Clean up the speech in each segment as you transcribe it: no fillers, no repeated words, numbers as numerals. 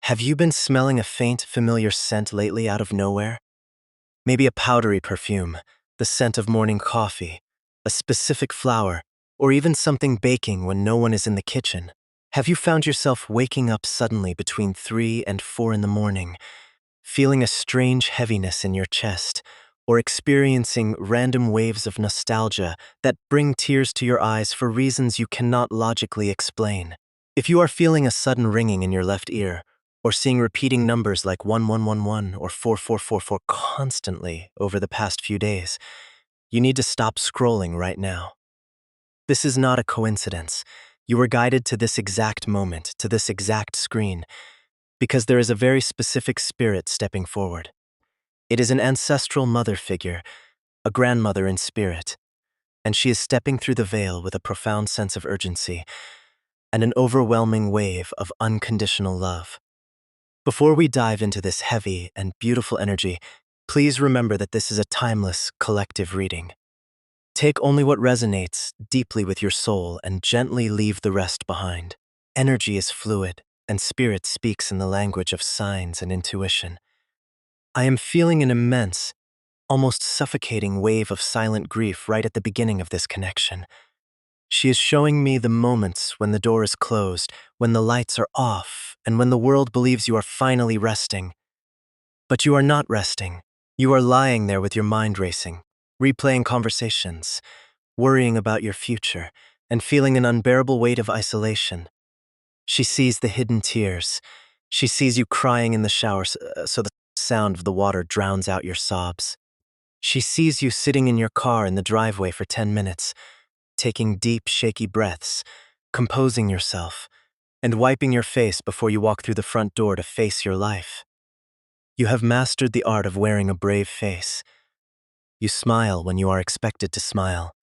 Have you been smelling a faint, familiar scent lately out of nowhere? Maybe a powdery perfume, the scent of morning coffee, a specific flower, or even something baking when no one is in the kitchen. Have you found yourself waking up suddenly between 3 and 4 in the morning, feeling a strange heaviness in your chest, or experiencing random waves of nostalgia that bring tears to your eyes for reasons you cannot logically explain? If you are feeling a sudden ringing in your left ear, or seeing repeating numbers like 1111 or 4444 constantly over the past few days, you need to stop scrolling right now. This is not a coincidence. You were guided to this exact moment, to this exact screen, because there is a very specific spirit stepping forward. It is an ancestral mother figure, a grandmother in spirit, and she is stepping through the veil with a profound sense of urgency and an overwhelming wave of unconditional love. Before we dive into this heavy and beautiful energy, please remember that this is a timeless, collective reading. Take only what resonates deeply with your soul and gently leave the rest behind. Energy is fluid, and spirit speaks in the language of signs and intuition. I am feeling an immense, almost suffocating wave of silent grief right at the beginning of this connection. She is showing me the moments when the door is closed, when the lights are off, and when the world believes you are finally resting. But you are not resting. You are lying there with your mind racing, replaying conversations, worrying about your future, and feeling an unbearable weight of isolation. She sees the hidden tears. She sees you crying in the shower so the sound of the water drowns out your sobs. She sees you sitting in your car in the driveway for 10 minutes, taking deep, shaky breaths, composing yourself, and wiping your face before you walk through the front door to face your life. You have mastered the art of wearing a brave face. You smile when you are expected to smile.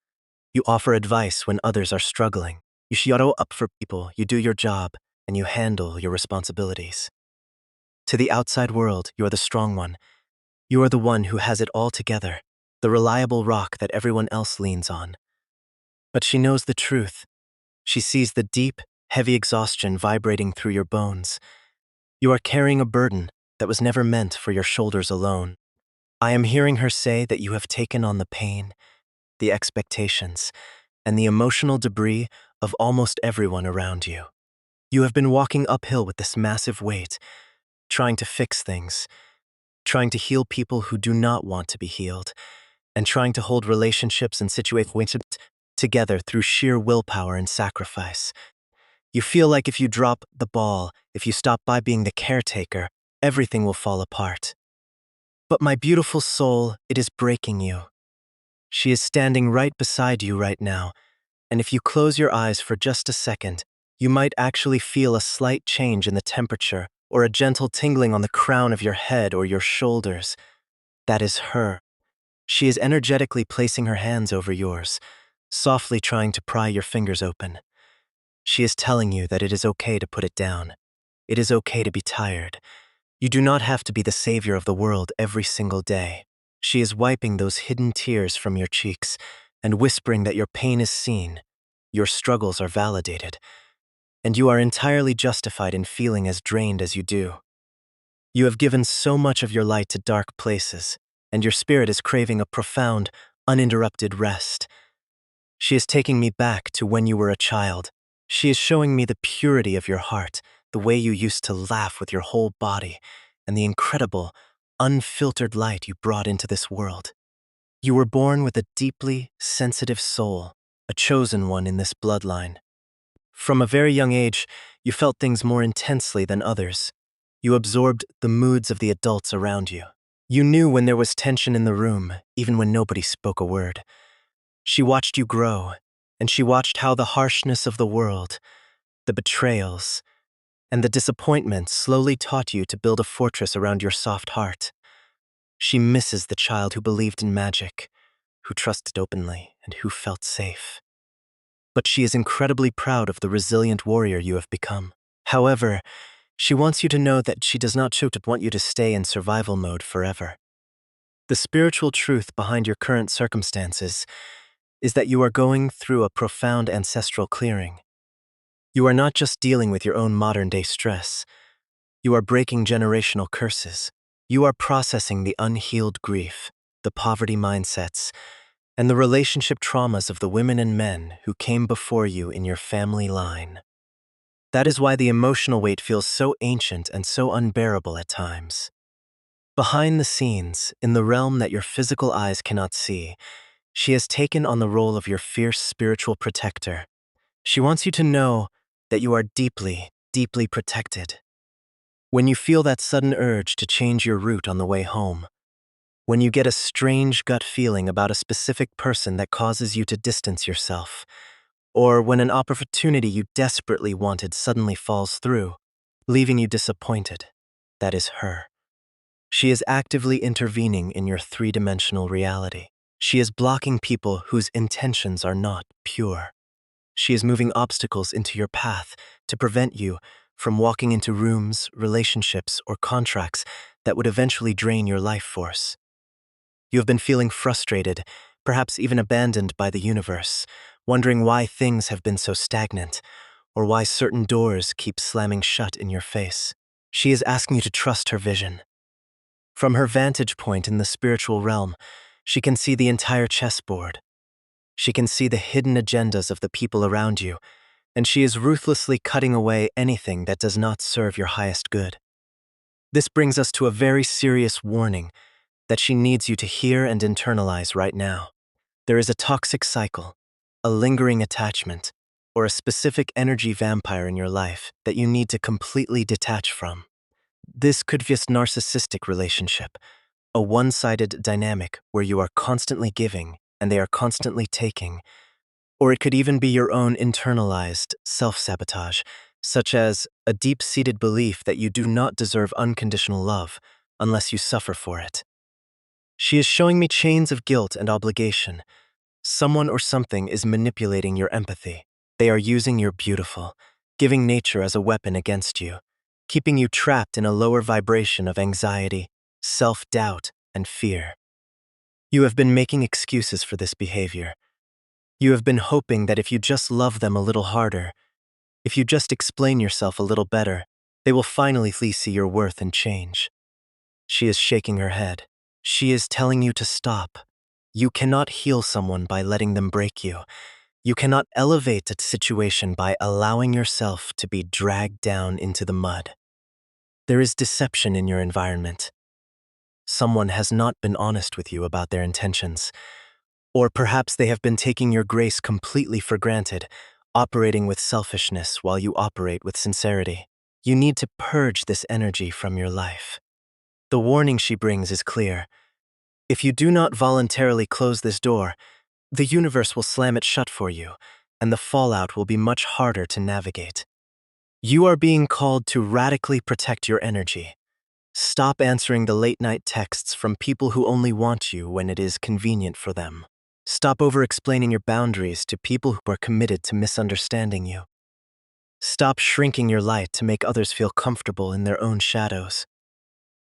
You offer advice when others are struggling. You show up for people, you do your job, and you handle your responsibilities. To the outside world, you are the strong one. You are the one who has it all together, the reliable rock that everyone else leans on. But she knows the truth. She sees the deep, heavy exhaustion vibrating through your bones. You are carrying a burden that was never meant for your shoulders alone. I am hearing her say that you have taken on the pain, the expectations, and the emotional debris of almost everyone around you. You have been walking uphill with this massive weight, trying to fix things, trying to heal people who do not want to be healed, and trying to hold relationships and situations together through sheer willpower and sacrifice. You feel like if you drop the ball, if you stop by being the caretaker, everything will fall apart. But my beautiful soul, it is breaking you. She is standing right beside you right now, and if you close your eyes for just a second, you might actually feel a slight change in the temperature or a gentle tingling on the crown of your head or your shoulders. That is her. She is energetically placing her hands over yours, softly trying to pry your fingers open. She is telling you that it is okay to put it down. It is okay to be tired. You do not have to be the savior of the world every single day. She is wiping those hidden tears from your cheeks and whispering that your pain is seen, your struggles are validated, and you are entirely justified in feeling as drained as you do. You have given so much of your light to dark places, and your spirit is craving a profound, uninterrupted rest. She is taking me back to when you were a child. She is showing me the purity of your heart, the way you used to laugh with your whole body, and the incredible, unfiltered light you brought into this world. You were born with a deeply sensitive soul, a chosen one in this bloodline. From a very young age, you felt things more intensely than others. You absorbed the moods of the adults around you. You knew when there was tension in the room, even when nobody spoke a word. She watched you grow, and she watched how the harshness of the world, the betrayals, and the disappointments slowly taught you to build a fortress around your soft heart. She misses the child who believed in magic, who trusted openly, and who felt safe. But she is incredibly proud of the resilient warrior you have become. However, she wants you to know that she does not want you to stay in survival mode forever. The spiritual truth behind your current circumstances is that you are going through a profound ancestral clearing. You are not just dealing with your own modern-day stress. You are breaking generational curses. You are processing the unhealed grief, the poverty mindsets, and the relationship traumas of the women and men who came before you in your family line. That is why the emotional weight feels so ancient and so unbearable at times. Behind the scenes, in the realm that your physical eyes cannot see, she has taken on the role of your fierce spiritual protector. She wants you to know that you are deeply, deeply protected. When you feel that sudden urge to change your route on the way home, when you get a strange gut feeling about a specific person that causes you to distance yourself, or when an opportunity you desperately wanted suddenly falls through, leaving you disappointed, that is her. She is actively intervening in your three-dimensional reality. She is blocking people whose intentions are not pure. She is moving obstacles into your path to prevent you from walking into rooms, relationships, or contracts that would eventually drain your life force. You have been feeling frustrated, perhaps even abandoned by the universe, wondering why things have been so stagnant, or why certain doors keep slamming shut in your face. She is asking you to trust her vision. From her vantage point in the spiritual realm, she can see the entire chessboard. She can see the hidden agendas of the people around you, and she is ruthlessly cutting away anything that does not serve your highest good. This brings us to a very serious warning that she needs you to hear and internalize right now. There is a toxic cycle, a lingering attachment, or a specific energy vampire in your life that you need to completely detach from. This could be a narcissistic relationship, a one-sided dynamic where you are constantly giving and they are constantly taking, or it could even be your own internalized self-sabotage, such as a deep-seated belief that you do not deserve unconditional love unless you suffer for it. She is showing me chains of guilt and obligation. Someone or something is manipulating your empathy. They are using your beautiful, giving nature as a weapon against you, keeping you trapped in a lower vibration of anxiety, self-doubt, and fear. You have been making excuses for this behavior. You have been hoping that if you just love them a little harder, if you just explain yourself a little better, they will finally see your worth and change. She is shaking her head. She is telling you to stop. You cannot heal someone by letting them break you. You cannot elevate a situation by allowing yourself to be dragged down into the mud. There is deception in your environment. Someone has not been honest with you about their intentions. Or perhaps they have been taking your grace completely for granted, operating with selfishness while you operate with sincerity. You need to purge this energy from your life. The warning she brings is clear. If you do not voluntarily close this door, the universe will slam it shut for you, and the fallout will be much harder to navigate. You are being called to radically protect your energy. Stop answering the late-night texts from people who only want you when it is convenient for them. Stop over-explaining your boundaries to people who are committed to misunderstanding you. Stop shrinking your light to make others feel comfortable in their own shadows.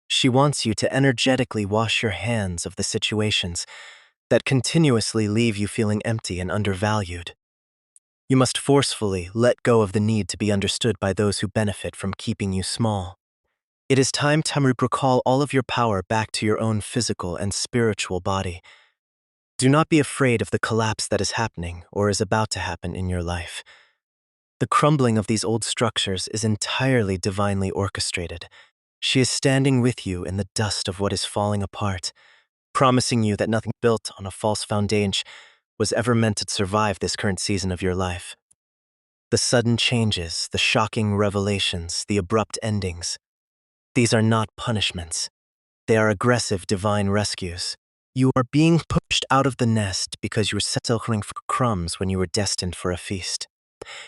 She wants you to energetically wash your hands of the situations that continuously leave you feeling empty and undervalued. You must forcefully let go of the need to be understood by those who benefit from keeping you small. It is time to recall all of your power back to your own physical and spiritual body. Do not be afraid of the collapse that is happening or is about to happen in your life. The crumbling of these old structures is entirely divinely orchestrated. She is standing with you in the dust of what is falling apart, promising you that nothing built on a false foundation was ever meant to survive this current season of your life. The sudden changes, the shocking revelations, the abrupt endings, these are not punishments. They are aggressive divine rescues. You are being pushed out of the nest because you were settling for crumbs when you were destined for a feast.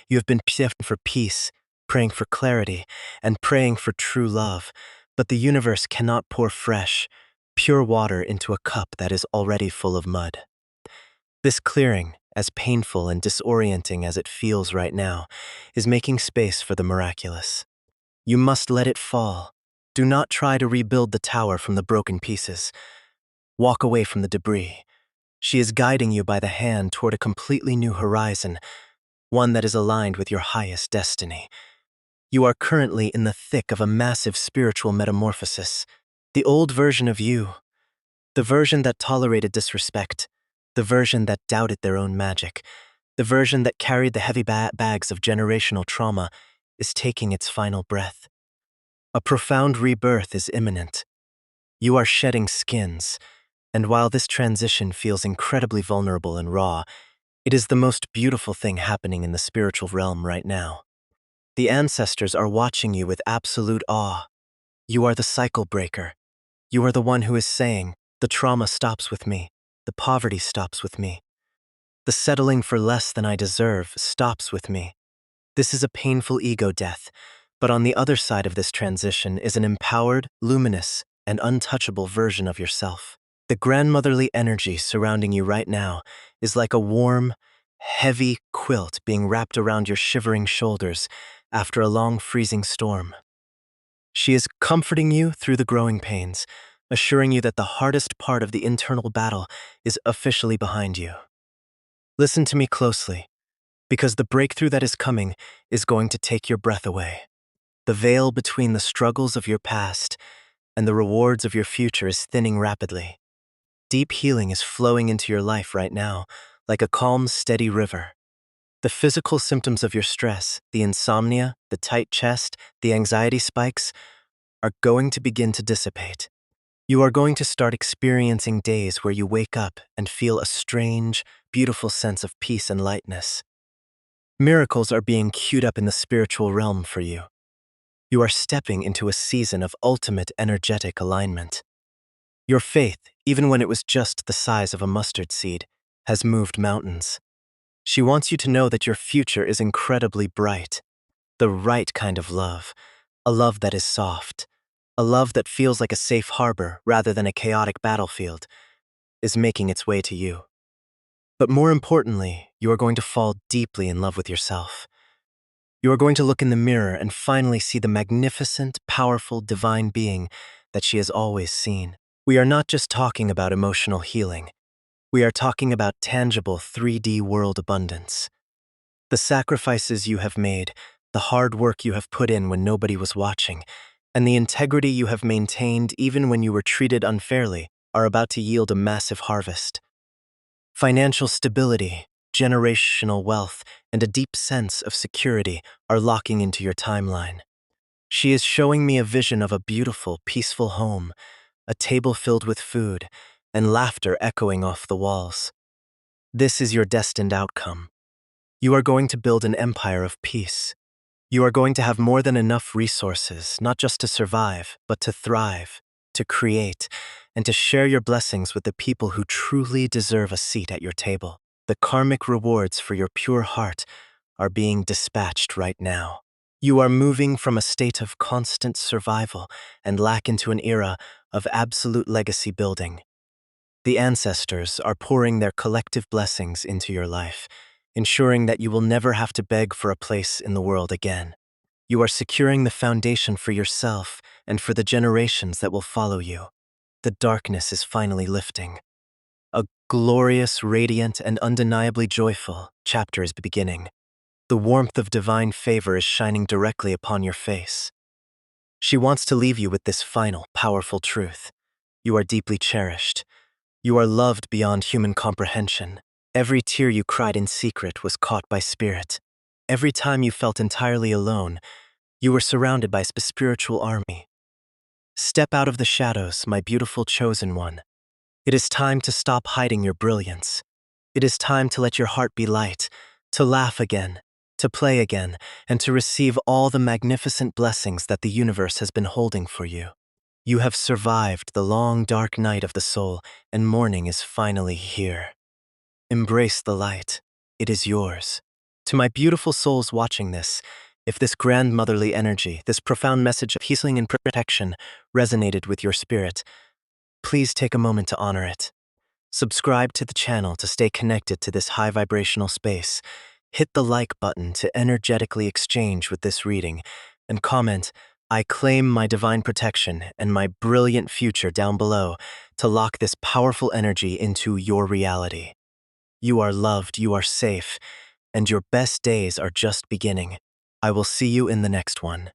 You have been praying for peace, praying for clarity, and praying for true love, but the universe cannot pour fresh, pure water into a cup that is already full of mud. This clearing, as painful and disorienting as it feels right now, is making space for the miraculous. You must let it fall. Do not try to rebuild the tower from the broken pieces. Walk away from the debris. She is guiding you by the hand toward a completely new horizon, one that is aligned with your highest destiny. You are currently in the thick of a massive spiritual metamorphosis. The old version of you, the version that tolerated disrespect, the version that doubted their own magic, the version that carried the heavy bags of generational trauma, is taking its final breath. A profound rebirth is imminent. You are shedding skins, and while this transition feels incredibly vulnerable and raw, it is the most beautiful thing happening in the spiritual realm right now. The ancestors are watching you with absolute awe. You are the cycle breaker. You are the one who is saying, the trauma stops with me, the poverty stops with me, the settling for less than I deserve stops with me. This is a painful ego death, but on the other side of this transition is an empowered, luminous, and untouchable version of yourself. The grandmotherly energy surrounding you right now is like a warm, heavy quilt being wrapped around your shivering shoulders after a long freezing storm. She is comforting you through the growing pains, assuring you that the hardest part of the internal battle is officially behind you. Listen to me closely, because the breakthrough that is coming is going to take your breath away. The veil between the struggles of your past and the rewards of your future is thinning rapidly. Deep healing is flowing into your life right now, like a calm, steady river. The physical symptoms of your stress, the insomnia, the tight chest, the anxiety spikes, are going to begin to dissipate. You are going to start experiencing days where you wake up and feel a strange, beautiful sense of peace and lightness. Miracles are being queued up in the spiritual realm for you. You are stepping into a season of ultimate energetic alignment. Your faith, even when it was just the size of a mustard seed, has moved mountains. She wants you to know that your future is incredibly bright. The right kind of love, a love that is soft, a love that feels like a safe harbor rather than a chaotic battlefield, is making its way to you. But more importantly, you are going to fall deeply in love with yourself. You are going to look in the mirror and finally see the magnificent, powerful, divine being that she has always seen. We are not just talking about emotional healing. We are talking about tangible 3D world abundance. The sacrifices you have made, the hard work you have put in when nobody was watching, and the integrity you have maintained even when you were treated unfairly are about to yield a massive harvest. Financial stability, generational wealth, and a deep sense of security are locking into your timeline. She is showing me a vision of a beautiful, peaceful home, a table filled with food, and laughter echoing off the walls. This is your destined outcome. You are going to build an empire of peace. You are going to have more than enough resources, not just to survive, but to thrive, to create, and to share your blessings with the people who truly deserve a seat at your table. The karmic rewards for your pure heart are being dispatched right now. You are moving from a state of constant survival and lack into an era of absolute legacy building. The ancestors are pouring their collective blessings into your life, ensuring that you will never have to beg for a place in the world again. You are securing the foundation for yourself and for the generations that will follow you. The darkness is finally lifting. A glorious, radiant, and undeniably joyful chapter is beginning. The warmth of divine favor is shining directly upon your face. She wants to leave you with this final, powerful truth. You are deeply cherished. You are loved beyond human comprehension. Every tear you cried in secret was caught by spirit. Every time you felt entirely alone, you were surrounded by a spiritual army. Step out of the shadows, my beautiful chosen one. It is time to stop hiding your brilliance. It is time to let your heart be light, to laugh again, to play again, and to receive all the magnificent blessings that the universe has been holding for you. You have survived the long, dark night of the soul, and morning is finally here. Embrace the light. It is yours. To my beautiful souls watching this, if this grandmotherly energy, this profound message of healing and protection resonated with your spirit, please take a moment to honor it. Subscribe to the channel to stay connected to this high vibrational space. Hit the like button to energetically exchange with this reading, and comment, "I claim my divine protection and my brilliant future" down below to lock this powerful energy into your reality. You are loved, you are safe, and your best days are just beginning. I will see you in the next one.